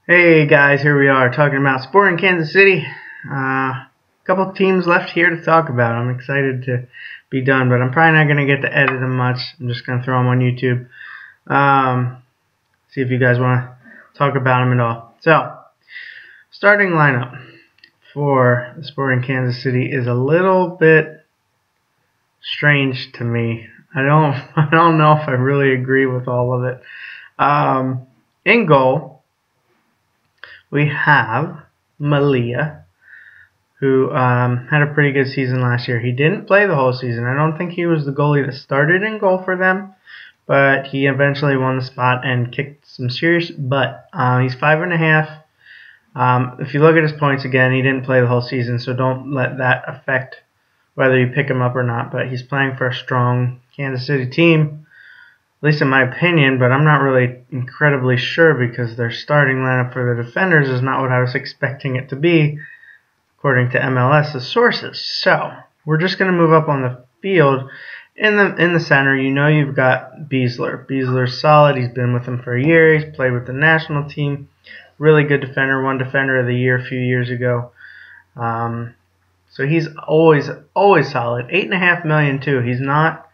Hey guys, here we are talking about sport in Kansas City. A couple of teams left here to talk about. I'm excited to be done, but I'm probably not going to get to edit them much. I'm just going to throw them on YouTube. See if you guys want to talk about them at all. So, starting lineup for the sport in Kansas City is a little bit strange to me. I don't know if I really agree with all of it. In goal, we have Malia, who had a pretty good season last year. He didn't play the whole season. I don't think he was the goalie that started in goal for them, but he eventually won the spot and kicked some serious butt. He's 5.5. If you look at his points again, he didn't play the whole season, so don't let that affect whether you pick him up or not. But he's playing for a strong Kansas City team, at least in my opinion, but I'm not really incredibly sure because their starting lineup for the defenders is not what I was expecting it to be, according to MLS's sources. So we're just going to move up on the field. In the center, you know you've got Beasler. Beasler's solid. He's been with them for a year. He's played with the national team. Really good defender. Won Defender of the Year a few years ago. So he's always solid. $8.5 million too. He's not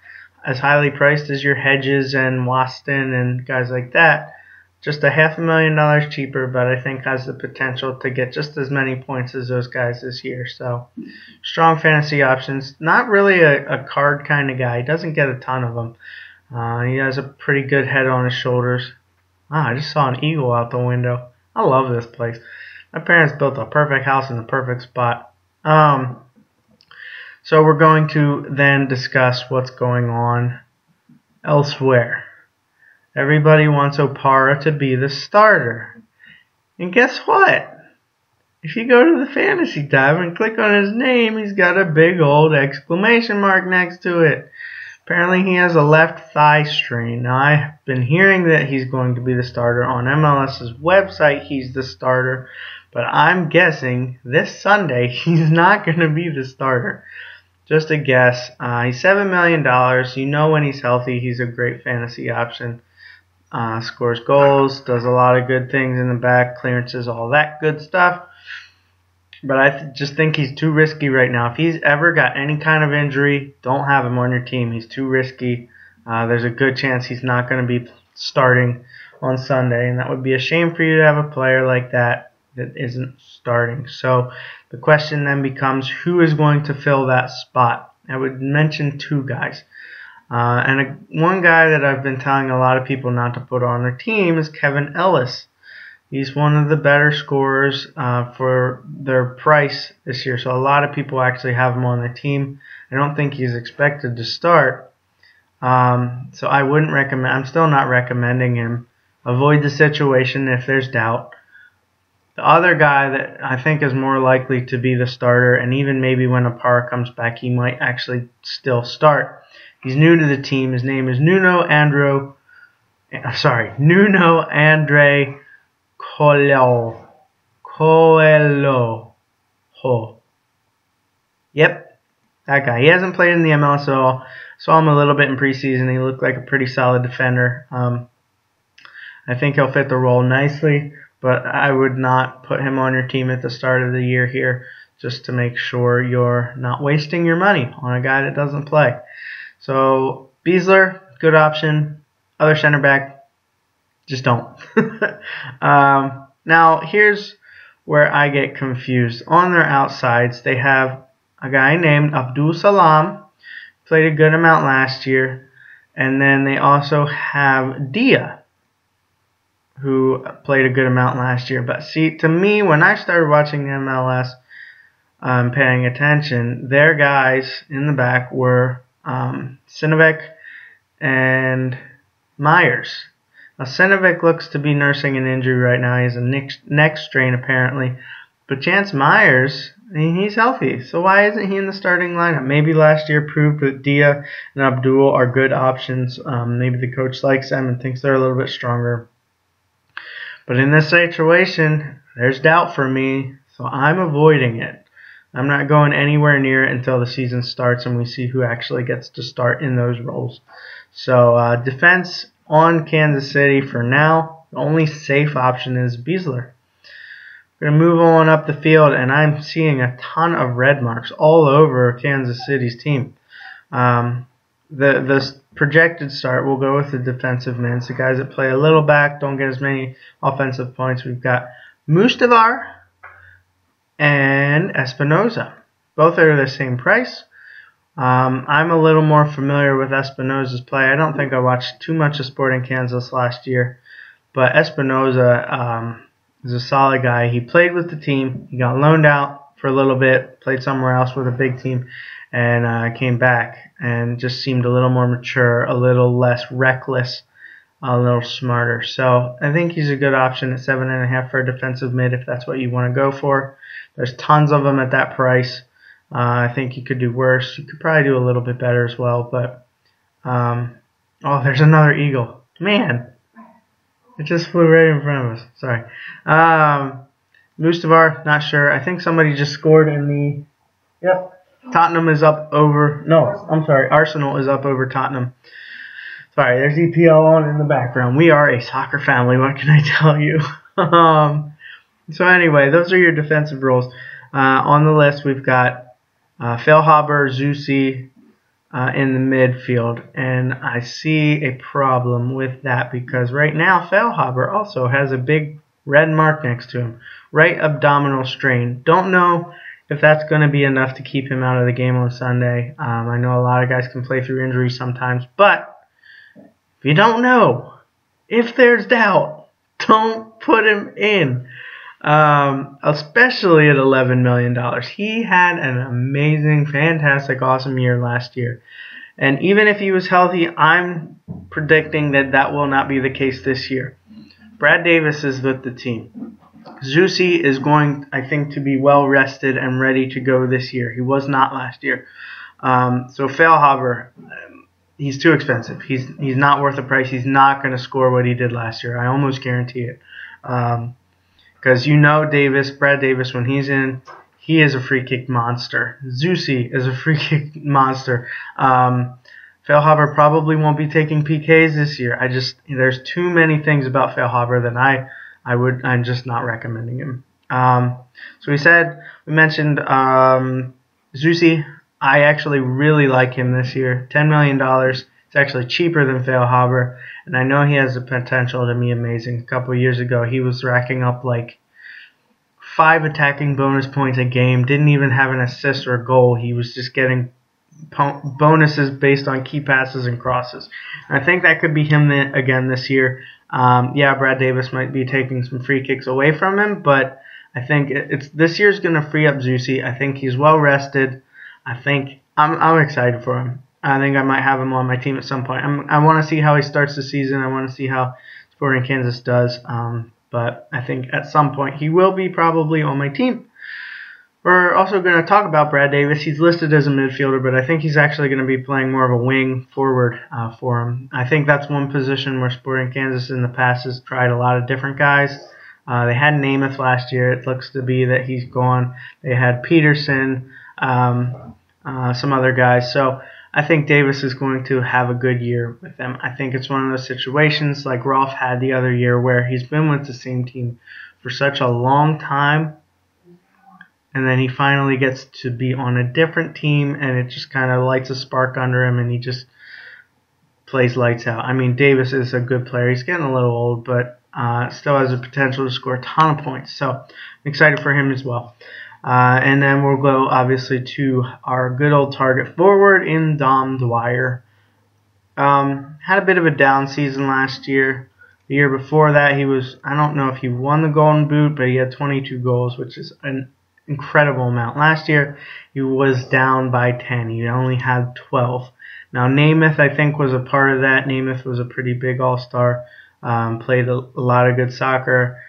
as highly priced as your Hedges and Waston and guys like that. Just $500,000 cheaper, but I think has the potential to get just as many points as those guys this year. So, strong fantasy options. Not really a card kind of guy. He doesn't get a ton of them. He has a pretty good head on his shoulders. I just saw an eagle out the window. I love this place. My parents built a perfect house in the perfect spot. So we're going to then discuss what's going on elsewhere. Everybody wants Opara to be the starter. And guess what? If you go to the fantasy tab and click on his name, he's got a big old exclamation mark next to it. Apparently he has a left thigh strain. Now I've been hearing that he's going to be the starter. On MLS's website, he's the starter. But I'm guessing this Sunday he's not going to be the starter. Just a guess. He's $7 million. You know when he's healthy, he's a great fantasy option. Scores goals, does a lot of good things in the back, clearances, all that good stuff. But I just think he's too risky right now. If he's ever got any kind of injury, don't have him on your team. He's too risky. There's a good chance he's not going to be starting on Sunday, and that would be a shame for you to have a player like that isn't starting. So the question then becomes, who is going to fill that spot? I would mention two guys. One guy that I've been telling a lot of people not to put on their team is Kevin Ellis. He's one of the better scorers for their price this year, so a lot of people actually have him on their team. I don't think he's expected to start, so I wouldn't recommend. I'm still not recommending him. Avoid the situation if there's doubt. The other guy that I think is more likely to be the starter, and even maybe when Opara comes back, he might actually still start. He's new to the team. His name is Nuno Andre Coelho. Yep, that guy. He hasn't played in the MLS at all. Saw him a little bit in preseason. He looked like a pretty solid defender. I think he'll fit the role nicely, but I would not put him on your team at the start of the year here, just to make sure you're not wasting your money on a guy that doesn't play. So Beasler, good option. Other center back, just don't. Now here's where I get confused. On their outsides, they have a guy named Abdul Salam, played a good amount last year, and then they also have Dia, who played a good amount last year. But see, to me, when I started watching the MLS, paying attention, their guys in the back were Sinovic and Myers. Now, Sinovic looks to be nursing an injury right now. He has a neck strain, apparently. But Chance Myers, I mean, he's healthy. So why isn't he in the starting lineup? Maybe last year proved that Dia and Abdul are good options. Maybe the coach likes them and thinks they're a little bit stronger. But in this situation, there's doubt for me, so I'm avoiding it. I'm not going anywhere near it until the season starts and we see who actually gets to start in those roles. So defense on Kansas City for now. The only safe option is Beasler. We're going to move on up the field, and I'm seeing a ton of red marks all over Kansas City's team. The projected start, we'll go with the defensive minutes. The guys that play a little back don't get as many offensive points. We've got Mustavar and Espinoza. Both are the same price. I'm a little more familiar with Espinoza's play. I don't think I watched too much of Sporting Kansas last year, but Espinoza is a solid guy. He played with the team. He got loaned out for a little bit, played somewhere else with a big team, and came back and just seemed a little more mature, a little less reckless, a little smarter. So I think he's a good option at 7.5 for a defensive mid if that's what you want to go for. There's tons of them at that price. I think you could do worse. You could probably do a little bit better as well. But oh, there's another eagle. Man, it just flew right in front of us. Sorry. Mustavar, not sure. I think somebody just scored in the. Yep. Tottenham is up over. No, I'm sorry. Arsenal is up over Tottenham. Sorry, there's EPL on in the background. We are a soccer family. What can I tell you? So anyway, those are your defensive roles. On the list, we've got Feilhaber, Zusi in the midfield, and I see a problem with that because right now Feilhaber also has a big red mark next to him, right abdominal strain. Don't know if that's going to be enough to keep him out of the game on Sunday. I know a lot of guys can play through injuries sometimes, but if you don't know, if there's doubt, don't put him in. Especially at $11 million. He had an amazing, fantastic, awesome year last year. And even if he was healthy, I'm predicting that that will not be the case this year. Brad Davis is with the team. Zusi is going, I think, to be well rested and ready to go this year. He was not last year. So Feilhaber, he's too expensive. He's not worth the price. He's not going to score what he did last year. I almost guarantee it. Because you know Brad Davis, when he's in, he is a free kick monster. Zusi is a free kick monster. Feilhaber probably won't be taking PKs this year. There's too many things about Feilhaber that I'm just not recommending him. So we mentioned Zusi. I actually really like him this year. $10 million. It's actually cheaper than Feilhaber, and I know he has the potential to be amazing. A couple of years ago, he was racking up like 5 attacking bonus points a game, didn't even have an assist or a goal. He was just getting bonuses based on key passes and crosses. And I think that could be him again this year. Yeah, Brad Davis might be taking some free kicks away from him, but I think this year's going to free up Zusi. I think he's well rested. I think I'm excited for him. I think I might have him on my team at some point. I want to see how he starts the season. I want to see how Sporting Kansas does. But I think at some point he will be probably on my team. We're also going to talk about Brad Davis. He's listed as a midfielder, but I think he's actually going to be playing more of a wing forward for him. I think that's one position where Sporting Kansas in the past has tried a lot of different guys. They had Namath last year. It looks to be that he's gone. They had Peterson, some other guys. So I think Davis is going to have a good year with them. I think it's one of those situations like Rolf had the other year where he's been with the same team for such a long time, and then he finally gets to be on a different team, and it just kind of lights a spark under him, and he just plays lights out. I mean, Davis is a good player. He's getting a little old, but still has the potential to score a ton of points. So I'm excited for him as well. And then we'll go, obviously, to our good old target forward in Dom Dwyer. Had a bit of a down season last year. The year before that, I don't know if he won the Golden Boot, but he had 22 goals, which is an incredible amount. Last year, he was down by 10. He only had 12. Now, Namath, I think, was a part of that. Namath was a pretty big all-star, played a lot of good soccer.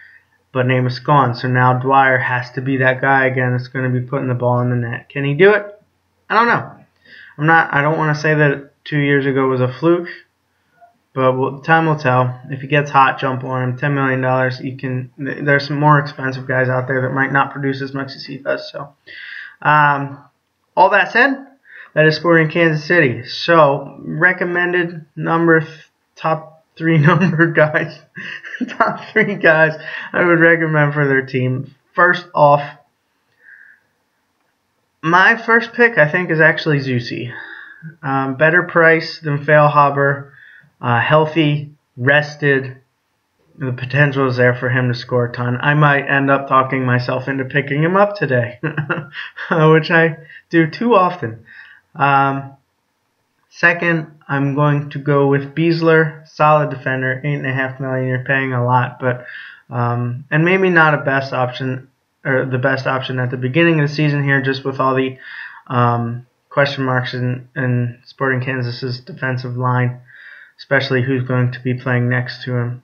But Namath's gone, so now Dwyer has to be that guy again that's going to be putting the ball in the net. Can he do it? I don't know. I don't want to say that 2 years ago was a fluke, but time will tell. If he gets hot, jump on him. $10 million. There's some more expensive guys out there that might not produce as much as he does. So, all that said, that is Sporting Kansas City. So, recommended top 3 number guys, top 3 guys I would recommend for their team. first off, my first pick, I think, is actually Zusi. Better price than Feilhaber. Healthy, rested. The potential is there for him to score a ton. I might end up talking myself into picking him up today, which I do too often. Second, I'm going to go with Beasler, solid defender, $8.5 million. You're paying a lot, but and maybe not a best option or the best option at the beginning of the season here, just with all the question marks in Sporting Kansas's defensive line, especially who's going to be playing next to him.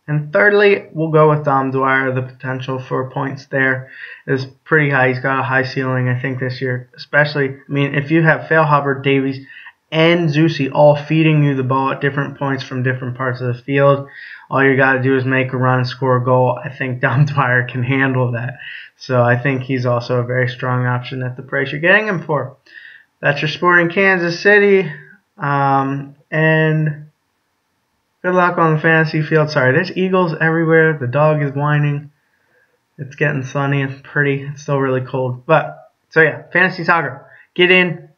And thirdly, we'll go with Dom Dwyer. The potential for points there is pretty high. He's got a high ceiling, I think, this year. Especially, I mean, if you have Feilhaber, Davies, and Zusi all feeding you the ball at different points from different parts of the field, all you got to do is make a run, score a goal. I think Dom Dwyer can handle that. So I think he's also a very strong option at the price you're getting him for. That's your Sporting Kansas City. And good luck on the fantasy field. Sorry, there's eagles everywhere. The dog is whining. It's getting sunny. It's pretty. It's still really cold. But, so yeah, fantasy soccer. Get in.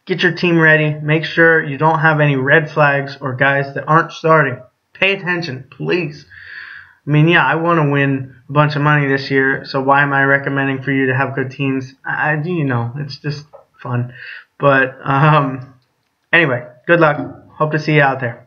Get your team ready. Make sure you don't have any red flags or guys that aren't starting. Pay attention, please. I mean, yeah, I want to win a bunch of money this year, so why am I recommending for you to have good teams? It's just fun. But, anyway, good luck. Hope to see you out there.